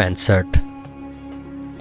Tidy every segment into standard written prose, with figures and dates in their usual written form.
65।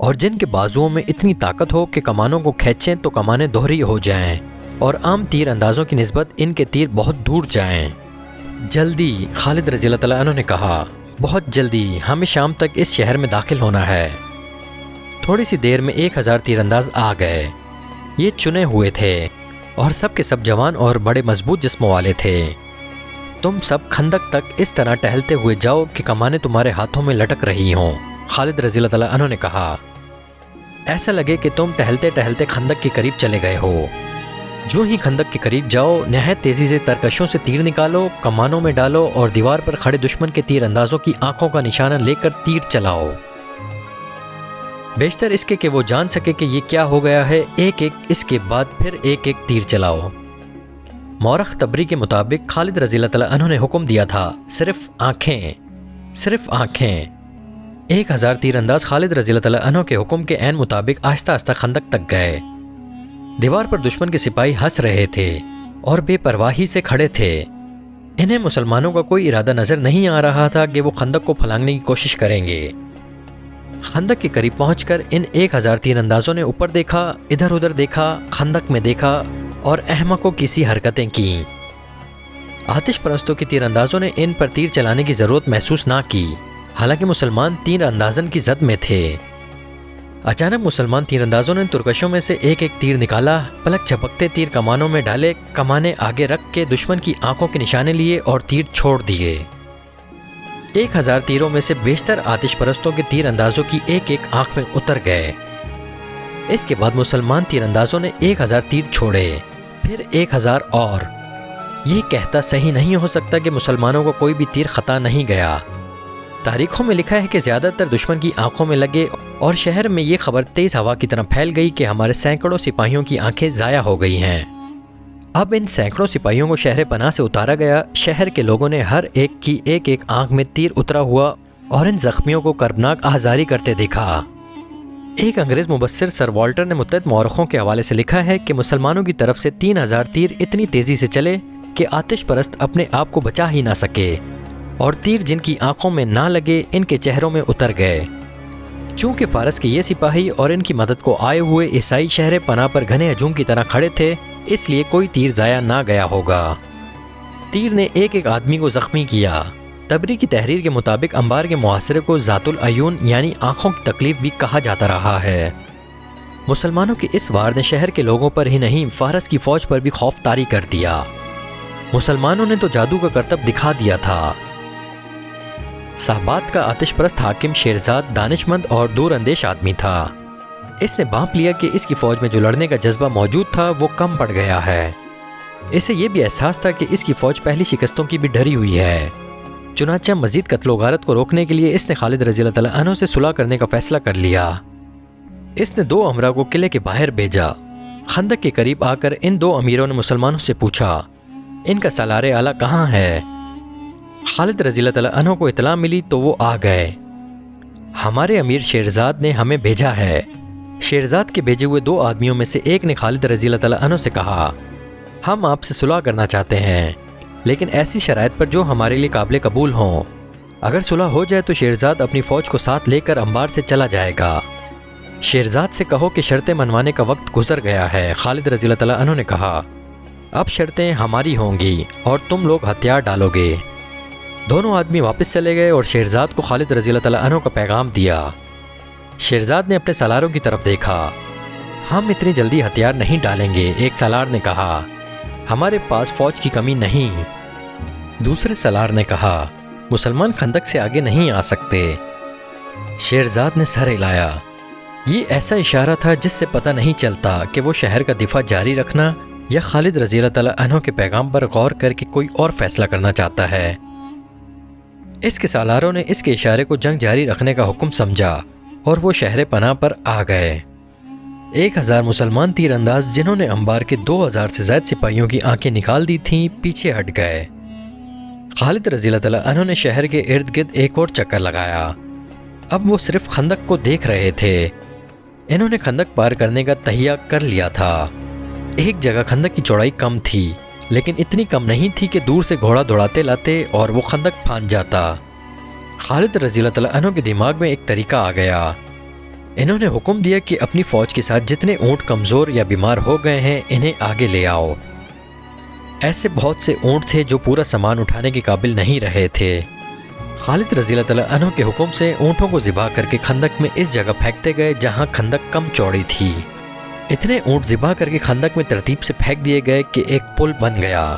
اور جن کے بازوؤں میں اتنی طاقت ہو کہ کمانوں کو کھینچیں تو کمانیں دوہری ہو جائیں اور عام تیر اندازوں کی نسبت ان کے تیر بہت دور جائیں۔ جلدی، خالد رضی اللہ تعالیٰ عنہ نے کہا، بہت جلدی، ہمیں شام تک اس شہر میں داخل ہونا ہے۔ تھوڑی سی دیر میں 1000 تیر انداز آ گئے۔ یہ چنے ہوئے تھے اور سب کے سب جوان اور بڑے مضبوط جسموں والے تھے۔ تم سب خندق تک اس طرح ٹہلتے ہوئے جاؤ کہ کمانیں تمہارے ہاتھوں میں لٹک رہی ہوں، خالد رضی اللہ تعالیٰ عنہ نے کہا۔ ایسا لگے کہ تم ٹہلتے ٹہلتے خندق کے قریب چلے گئے ہو۔ جو ہی خندق کے قریب جاؤ، نہایت تیزی سے ترکشوں سے تیر نکالو، کمانوں میں ڈالو اور دیوار پر کھڑے دشمن کے تیر اندازوں کی آنکھوں کا نشانہ لے کر تیر چلاؤ، بیشتر اس کے کہ وہ جان سکے کہ یہ کیا ہو گیا ہے۔ ایک ایک اس کے بعد پھر ایک ایک تیر چلاؤ۔ مورخ طبری کے مطابق خالد رضی اللہ تعالیٰ عنہ نے حکم دیا تھا، صرف آنکھیں، صرف آنکھیں۔ 1000 تیر انداز خالد رضی اللہ تعالیٰ عنہ کے حکم کے عین مطابق آہستہ آہستہ خندق تک گئے۔ دیوار پر دشمن کے سپاہی ہنس رہے تھے اور بے پرواہی سے کھڑے تھے۔ انہیں مسلمانوں کا کوئی ارادہ نظر نہیں آ رہا تھا کہ وہ خندق کو پھلانگنے کی کوشش کریں گے۔ خندق کے قریب پہنچ کر ان 1000 تیر اندازوں نے اوپر دیکھا، ادھر ادھر دیکھا، خندق میں دیکھا اور احمقوں کی سی حرکتیں کیں۔ آتش پرستوں کے تیر اندازوں نے ان پر تیر چلانے کی ضرورت محسوس نہ کی، حالانکہ مسلمان تیر اندازن کی زد میں تھے۔ اچانک مسلمان تیر اندازوں نے ترکشوں میں سے ایک ایک تیر نکالا، پلک جھپکتے تیر کمانوں میں ڈالے، کمانے آگے رکھ کے دشمن کی آنکھوں کے نشانے لیے اور تیر چھوڑ دیے۔ 1000 تیروں میں سے بیشتر آتش پرستوں کے تیر اندازوں کی ایک ایک آنکھ میں اتر گئے۔ اس کے بعد مسلمان تیر اندازوں نے 1000 تیر چھوڑے، پھر 1000 اور۔ یہ کہتا صحیح نہیں ہو سکتا کہ مسلمانوں کو کوئی بھی تیر خطا نہیں گیا۔ تاریخوں میں لکھا ہے کہ زیادہ تر دشمن کی آنکھوں میں لگے اور شہر میں یہ خبر تیز ہوا کی طرح پھیل گئی کہ ہمارے سینکڑوں سپاہیوں کی آنکھیں ضائع ہو گئی ہیں۔ اب ان سینکڑوں سپاہیوں کو شہر پناہ سے اتارا گیا۔ شہر کے لوگوں نے ہر ایک کی ایک ایک آنکھ میں تیر اترا ہوا اور ان زخمیوں کو کربناک آہذاری کرتے دیکھا۔ ایک انگریز مبصر سر والٹر نے متعدد مورخوں کے حوالے سے لکھا ہے کہ مسلمانوں کی طرف سے 3000 تیر اتنی تیزی سے چلے کہ آتش پرست اپنے آپ کو بچا ہی نہ سکے، اور تیر جن کی آنکھوں میں نہ لگے ان کے چہروں میں اتر گئے۔ چونکہ فارس کے یہ سپاہی اور ان کی مدد کو آئے ہوئے عیسائی شہر پناہ پر گھنے ہجوم کی طرح کھڑے تھے، اس لیے کوئی تیر ضائع نہ گیا ہوگا۔ تیر نے ایک ایک آدمی کو زخمی کیا۔ طبری کی تحریر کے مطابق انبار کے محاصرے کو ذات العیون یعنی آنکھوں کی تکلیف بھی کہا جاتا رہا ہے۔ مسلمانوں کے اس وار نے شہر کے لوگوں پر ہی نہیں، فارس کی فوج پر بھی خوف طاری کر دیا۔ مسلمانوں نے تو جادو کا کرتب دکھا دیا تھا۔ صحبات کا آتش پرست حاکم شیرزاد دانش مند اور دور اندیش آدمی تھا۔ اس نے بھانپ لیا کہ اس کی فوج میں جو لڑنے کا جذبہ موجود تھا وہ کم پڑ گیا ہے۔ اسے یہ بھی احساس تھا کہ اس کی فوج پہلی شکستوں کی بھی ڈری ہوئی ہے۔ چنانچہ مزید قتل و غارت کو روکنے کے لیے اس نے خالد رضی اللہ تعالیٰ عنہ سے صلح کرنے کا فیصلہ کر لیا۔ اس نے 2 امراء کو قلعے کے باہر بھیجا۔ خندق کے قریب آ کر ان 2 امیروں نے مسلمانوں سے پوچھا، ان کا سالار اعلیٰ کہاں ہے؟ خالد رضی اللہ تعالیٰ عنہ کو اطلاع ملی تو وہ آ گئے۔ ہمارے امیر شیرزاد نے ہمیں بھیجا ہے۔ شیرزاد کے بھیجے ہوئے 2 آدمیوں میں سے ایک نے خالد رضی اللہ تعالیٰ عنہ سے کہا، ہم آپ سے صلح کرنا چاہتے ہیں، لیکن ایسی شرائط پر جو ہمارے لیے قابل قبول ہوں۔ اگر صلح ہو جائے تو شیرزاد اپنی فوج کو ساتھ لے کر انبار سے چلا جائے گا۔ شیرزاد سے کہو کہ شرطیں منوانے کا وقت گزر گیا ہے۔ خالد رضی اللہ تعالیٰ عنہ نے کہا، اب شرطیں ہماری ہوں گی اور تم لوگ ہتھیار ڈالو گے۔ دونوں آدمی واپس چلے گئے اور شیرزاد کو خالد رضی اللہ تعالیٰ عنہ کا پیغام دیا۔ شیرزاد نے اپنے سالاروں کی طرف دیکھا، ہم اتنی جلدی ہتھیار نہیں ڈالیں گے۔ ایک سالار نے کہا، ہمارے پاس فوج کی کمی نہیں۔ دوسرے سالار نے کہا، مسلمان خندق سے آگے نہیں آ سکتے۔ شیرزاد نے سر ہلایا۔ یہ ایسا اشارہ تھا جس سے پتہ نہیں چلتا کہ وہ شہر کا دفاع جاری رکھنا یا خالد رضی اللہ تعالیٰ عنہ کے پیغام پر غور کر کے کوئی اور فیصلہ کرنا چاہتا ہے۔ اس کے سالاروں نے اس کے اشارے کو جنگ جاری رکھنے کا حکم سمجھا اور وہ شہر پناہ پر آ گئے۔ 1000 مسلمان تیر انداز جنہوں نے انبار کے 2000 سے زائد سپاہیوں کی آنکھیں نکال دی تھیں پیچھے ہٹ گئے۔ خالد رضی اللہ تعالیٰ عنہ نے شہر کے ارد گرد ایک اور چکر لگایا۔ اب وہ صرف خندق کو دیکھ رہے تھے۔ انہوں نے خندق پار کرنے کا تہیہ کر لیا تھا۔ ایک جگہ خندق کی چوڑائی کم تھی، لیکن اتنی کم نہیں تھی کہ دور سے گھوڑا دوڑاتے لاتے اور وہ خندق پھاند جاتا۔ خالد رضی اللہ تعالیٰ عنہ کے دماغ میں ایک طریقہ آ گیا۔ انہوں نے حکم دیا کہ اپنی فوج کے ساتھ جتنے اونٹ کمزور یا بیمار ہو گئے ہیں انہیں آگے لے آؤ۔ ایسے بہت سے اونٹ تھے جو پورا سامان اٹھانے کے قابل نہیں رہے تھے۔ خالد رضی اللہ تعالیٰ عنہ کے حکم سے اونٹوں کو ذبح کر کے خندق میں اس جگہ پھینکتے گئے جہاں خندق کم چوڑی تھی۔ اتنے اونٹ ذبح کر کے خندق میں ترتیب سے پھینک دیے گئے کہ ایک پل بن گیا۔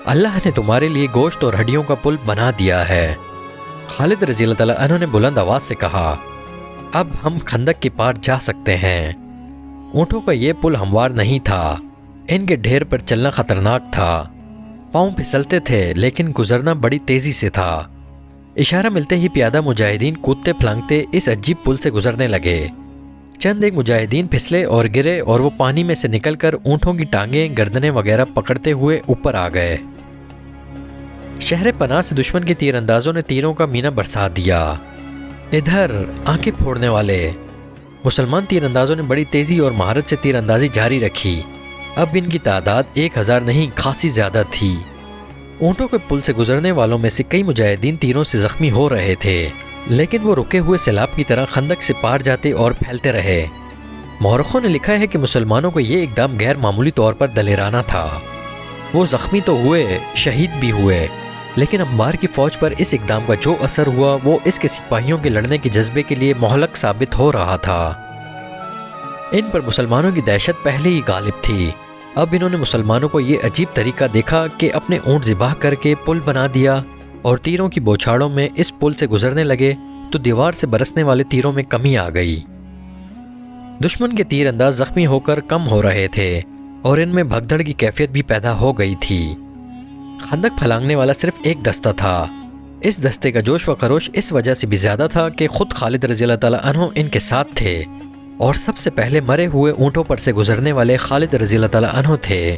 اللہ نے تمہارے لیے گوشت اور ہڈیوں کا پل بنا دیا ہے۔ خالد رضی اللہ تعالیٰ عنہ نے بلند آواز سے کہا، اب ہم خندق کے پار جا سکتے ہیں۔ اونٹوں کا یہ پل ہموار نہیں تھا، ان کے ڈھیر پر چلنا خطرناک تھا، پاؤں پھسلتے تھے لیکن گزرنا بڑی تیزی سے تھا۔ اشارہ ملتے ہی پیادہ مجاہدین کودتے پھلانگتے اس عجیب پل سے گزرنے لگے۔ چند ایک مجاہدین پھسلے اور گرے اور وہ پانی میں سے نکل کر اونٹوں کی ٹانگیں گردنیں وغیرہ پکڑتے ہوئے اوپر آ گئے۔ شہر پناہ سے دشمن کے تیر اندازوں نے تیروں کا مینا برسا دیا۔ ادھر آنکھیں پھوڑنے والے مسلمان تیر اندازوں نے بڑی تیزی اور مہارت سے تیر اندازی جاری رکھی۔ اب ان کی تعداد 1000 نہیں خاصی زیادہ تھی۔ اونٹوں کے پل سے گزرنے والوں میں سے کئی مجاہدین تیروں سے زخمی ہو رہے تھے، لیکن وہ رکے ہوئے سیلاب کی طرح خندق سے پار جاتے اور پھیلتے رہے۔ مورخوں نے لکھا ہے کہ مسلمانوں کو یہ اقدام غیر معمولی طور پر دلیرانہ تھا۔ وہ زخمی تو ہوئے، شہید بھی ہوئے، لیکن عمار کی فوج پر اس اقدام کا جو اثر ہوا وہ اس کے سپاہیوں کے لڑنے کے جذبے کے لیے مہلک ثابت ہو رہا تھا۔ ان پر مسلمانوں کی دہشت پہلے ہی غالب تھی۔ اب انہوں نے مسلمانوں کو یہ عجیب طریقہ دیکھا کہ اپنے اونٹ ذبح کر کے پل بنا دیا اور تیروں کی بوچھاڑوں میں اس پل سے گزرنے لگے تو دیوار سے برسنے والے تیروں میں کمی آ گئی۔ دشمن کے تیر انداز زخمی ہو کر کم ہو رہے تھے اور ان میں بھگدڑ کی کیفیت بھی پیدا ہو گئی تھی۔ خندق پھلانگنے والا صرف ایک دستہ تھا۔ اس دستے کا جوش و خروش اس وجہ سے بھی زیادہ تھا کہ خود خالد رضی اللہ تعالیٰ عنہ ان کے ساتھ تھے اور سب سے پہلے مرے ہوئے اونٹوں پر سے گزرنے والے خالد رضی اللہ تعالیٰ عنہ تھے۔